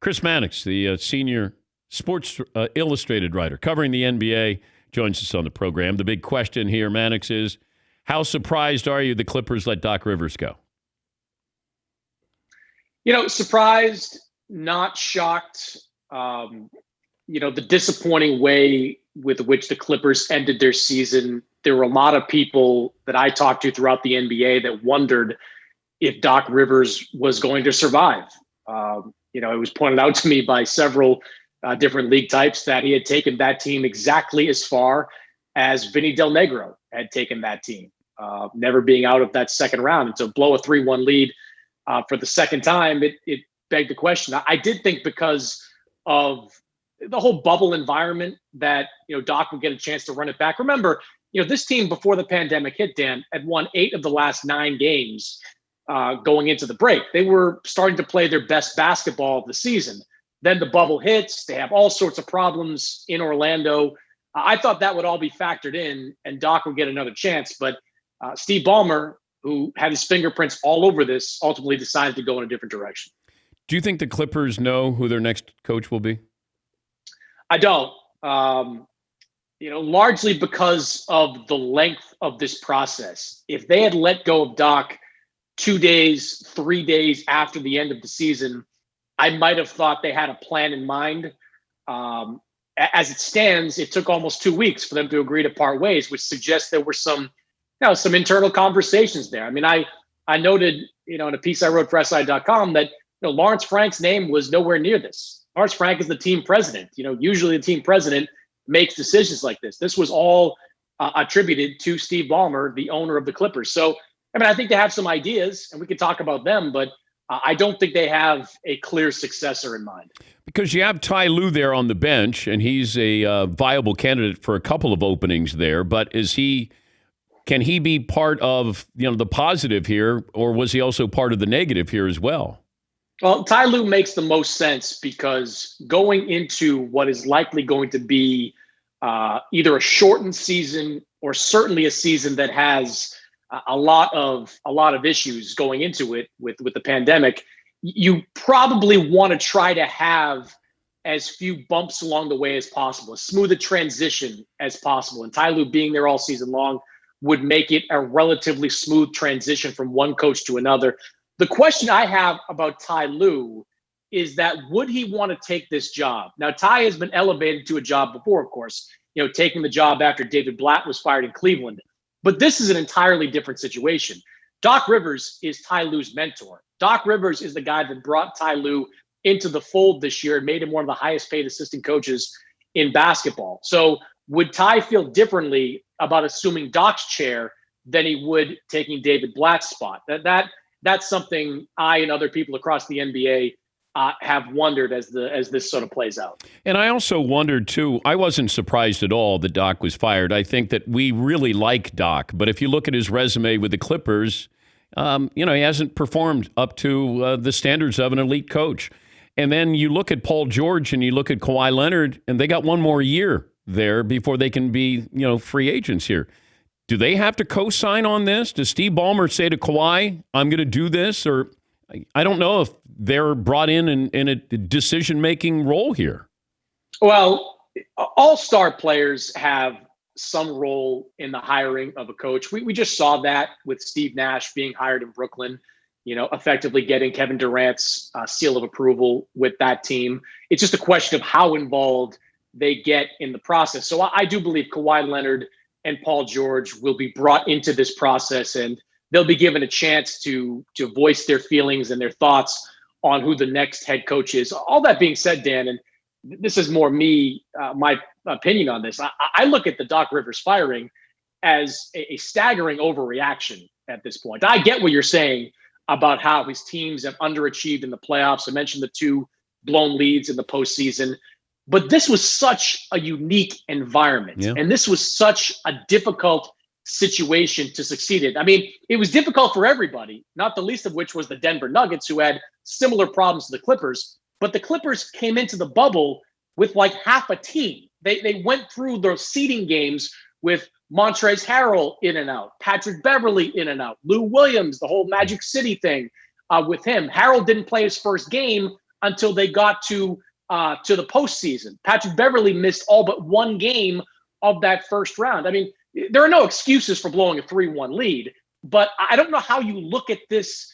Chris Mannix, the senior Sports Illustrated writer covering the NBA, joins us on the program. The big question here, Mannix, is how surprised are you the Clippers let Doc Rivers go? Surprised, not shocked. The disappointing way with which the Clippers ended their season. There were a lot of people that I talked to throughout the NBA that wondered if Doc Rivers was going to survive. It was pointed out to me by several different league types that he had taken that team exactly as far as Vinny Del Negro had taken that team, never being out of that second round. And to blow a 3-1 lead for the second time, it begged the question. I did think because of the whole bubble environment that, Doc would get a chance to run it back. Remember, this team before the pandemic hit, Dan, had won 8 of the last 9 games going into the break. They were starting to play their best basketball of the season. Then the bubble hits. They have all sorts of problems in Orlando. I thought that would all be factored in and Doc would get another chance. But Steve Ballmer, who had his fingerprints all over this, ultimately decided to go in a different direction. Do you think the Clippers know who their next coach will be? I don't. Largely because of the length of this process. If they had let go of Doc 2 days, 3 days after the end of the season, I might have thought they had a plan in mind. As it stands, it took almost 2 weeks for them to agree to part ways, which suggests there were some internal conversations there. I mean, I noted, in a piece I wrote for SI.com that Lawrence Frank's name was nowhere near this. Lawrence Frank is the team president. Usually the team president makes decisions like this. This was all attributed to Steve Ballmer, the owner of the Clippers. So, I think they have some ideas, and we can talk about them, but I don't think they have a clear successor in mind. Because you have Tyronn Lue there on the bench, and he's a viable candidate for a couple of openings there. But can he be part of the positive here, or was he also part of the negative here as well? Well, Tyronn Lue makes the most sense because going into what is likely going to be either a shortened season or certainly a season that has a lot of issues going into it with the pandemic, you probably want to try to have as few bumps along the way as possible, as smooth a transition as possible. And Tyronn Lue being there all season long would make it a relatively smooth transition from one coach to another. The question I have about Tyronn Lue is that would he want to take this job? Now, Ty has been elevated to a job before, of course, taking the job after David Blatt was fired in Cleveland. But this is an entirely different situation. Doc Rivers is Tyronn Lue's mentor. Doc Rivers is the guy that brought Tyronn Lue into the fold this year and made him one of the highest paid assistant coaches in basketball. So would Ty feel differently about assuming Doc's chair than he would taking David Blatt's spot? That's something I and other people across the NBA have wondered as this sort of plays out. And I also wondered, too, I wasn't surprised at all that Doc was fired. I think that we really like Doc. But if you look at his resume with the Clippers, he hasn't performed up to the standards of an elite coach. And then you look at Paul George and you look at Kawhi Leonard, and they got one more year there before they can be, free agents here. Do they have to co-sign on this? Does Steve Ballmer say to Kawhi, I'm going to do this? Or I don't know if they're brought in a decision-making role here. Well, all-star players have some role in the hiring of a coach. We just saw that with Steve Nash being hired in Brooklyn, effectively getting Kevin Durant's seal of approval with that team. It's just a question of how involved they get in the process. So I do believe Kawhi Leonard and Paul George will be brought into this process, and they'll be given a chance to voice their feelings and their thoughts on who the next head coach is. All that being said, Dan, and this is more my opinion on this, I look at the Doc Rivers firing as a staggering overreaction at this point. I get what you're saying about how his teams have underachieved in the playoffs. I mentioned the 2 blown leads in the postseason. But this was such a unique environment, and this was such a difficult situation to succeed in. I mean, it was difficult for everybody, not the least of which was the Denver Nuggets, who had similar problems to the Clippers. But the Clippers came into the bubble with like half a team. They went through the seeding games with Montrezl Harrell in and out, Patrick Beverley in and out, Lou Williams, the whole Magic City thing with him. Harrell didn't play his first game until they got to the postseason. Patrick Beverley missed all but one game of that first round. I mean, there are no excuses for blowing a 3-1 lead, but I don't know how you look at this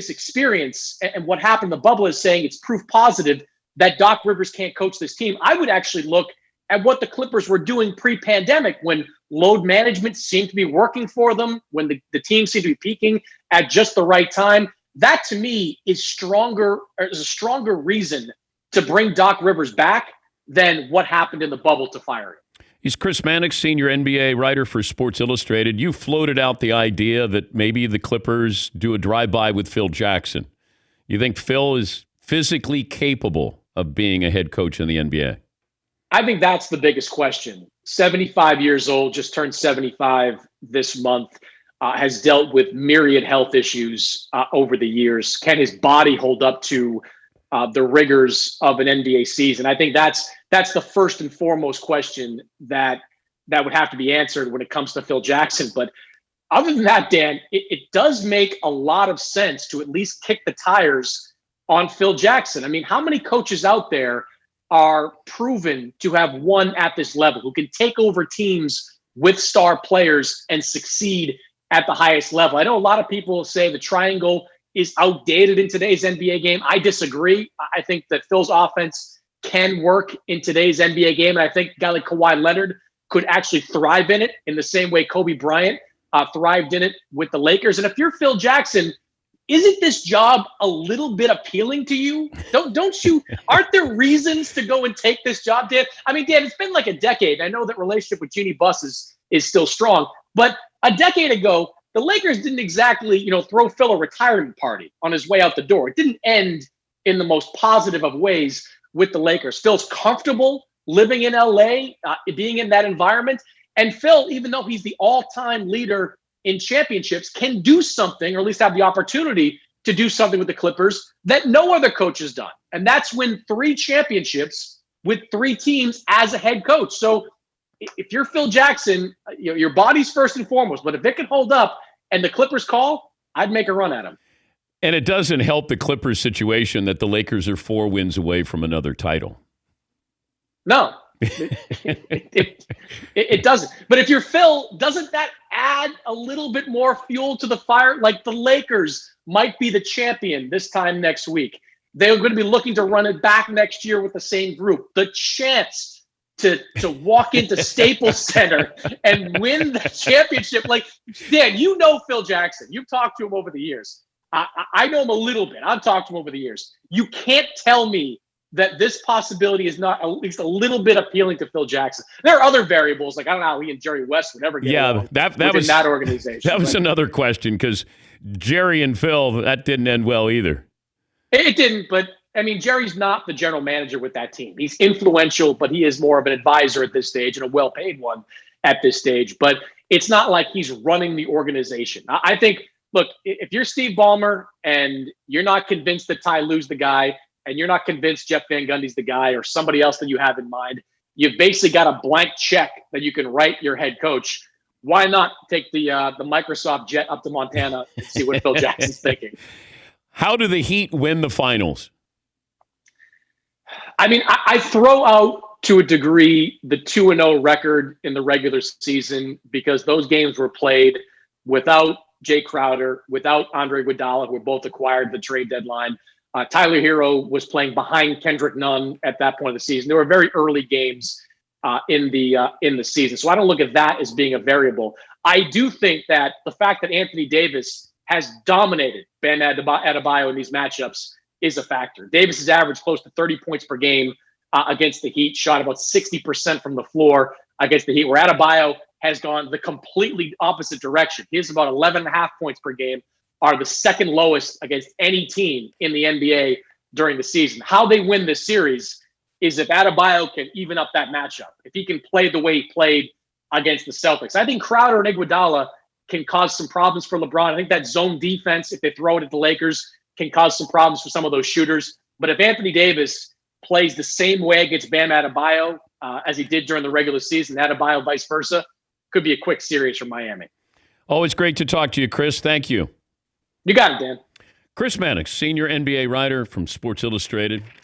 experience and what happened. The bubble is saying it's proof positive that Doc Rivers can't coach this team. I would actually look at what the Clippers were doing pre-pandemic when load management seemed to be working for them, when the team seemed to be peaking at just the right time. That to me is a stronger reason to bring Doc Rivers back than what happened in the bubble to fire him. He's Chris Mannix, senior NBA writer for Sports Illustrated. You floated out the idea that maybe the Clippers do a drive-by with Phil Jackson. You think Phil is physically capable of being a head coach in the NBA? I think that's the biggest question. 75 years old, just turned 75 this month, has dealt with myriad health issues over the years. Can his body hold up to the rigors of an NBA season? I think that's the first and foremost question that would have to be answered when it comes to Phil Jackson. But other than that, Dan, it does make a lot of sense to at least kick the tires on Phil Jackson. I mean, how many coaches out there are proven to have won at this level, who can take over teams with star players and succeed at the highest level? I know a lot of people say the triangle is outdated in today's NBA game. I disagree. I think that Phil's offense can work in today's NBA game. And I think a guy like Kawhi Leonard could actually thrive in it in the same way Kobe Bryant thrived in it with the Lakers. And if you're Phil Jackson, isn't this job a little bit appealing to you? Don't you? Aren't there reasons to go and take this job, Dan? I mean, Dan, it's been like a decade. I know that relationship with Jeannie Buss is still strong, but a decade ago, the Lakers didn't exactly, throw Phil a retirement party on his way out the door. It didn't end in the most positive of ways with the Lakers. Phil's comfortable living in LA, being in that environment. And Phil, even though he's the all-time leader in championships, can do something, or at least have the opportunity to do something with the Clippers that no other coach has done. And that's win 3 championships with 3 teams as a head coach. So if you're Phil Jackson, your body's first and foremost, but if it can hold up and the Clippers call, I'd make a run at him. And it doesn't help the Clippers situation that the Lakers are 4 wins away from another title. No, it doesn't. But if you're Phil, doesn't that add a little bit more fuel to the fire? Like the Lakers might be the champion this time next week. They're going to be looking to run it back next year with the same group. The chance to walk into Staples Center and win the championship. Like, Dan, Phil Jackson. You've talked to him over the years. I know him a little bit. I've talked to him over the years. You can't tell me that this possibility is not at least a little bit appealing to Phil Jackson. There are other variables, like I don't know how he and Jerry West would ever get along that was that organization. That was another question, because Jerry and Phil, that didn't end well either. It didn't, but I mean, Jerry's not the general manager with that team. He's influential, but he is more of an advisor at this stage, and a well-paid one at this stage. But it's not like he's running the organization. I think, look, if you're Steve Ballmer and you're not convinced that Ty Lue's the guy, and you're not convinced Jeff Van Gundy's the guy, or somebody else that you have in mind, you've basically got a blank check that you can write your head coach. Why not take the Microsoft jet up to Montana and see what Phil Jackson's thinking? How do the Heat win the finals? I mean, I throw out to a degree the 2-0 record in the regular season, because those games were played without Jay Crowder, without Andre Iguodala, who were both acquired at the trade deadline. Tyler Hero was playing behind Kendrick Nunn at that point of the season. There were very early games in the season, so I don't look at that as being a variable. I do think that the fact that Anthony Davis has dominated Bam Adebayo in these matchups is a factor. Davis has averaged close to 30 points per game against the Heat, shot about 60% from the floor against the Heat, where Adebayo has gone the completely opposite direction. He has about 11.5 points per game, are the second lowest against any team in the NBA during the season. How they win this series is if Adebayo can even up that matchup, if he can play the way he played against the Celtics. I think Crowder and Iguodala can cause some problems for LeBron. I think that zone defense, if they throw it at the Lakers, can cause some problems for some of those shooters. But if Anthony Davis plays the same way against Bam Adebayo as he did during the regular season, Adebayo vice versa, could be a quick series for Miami. Always great to talk to you, Chris. Thank you. You got it, Dan. Chris Mannix, senior NBA writer from Sports Illustrated.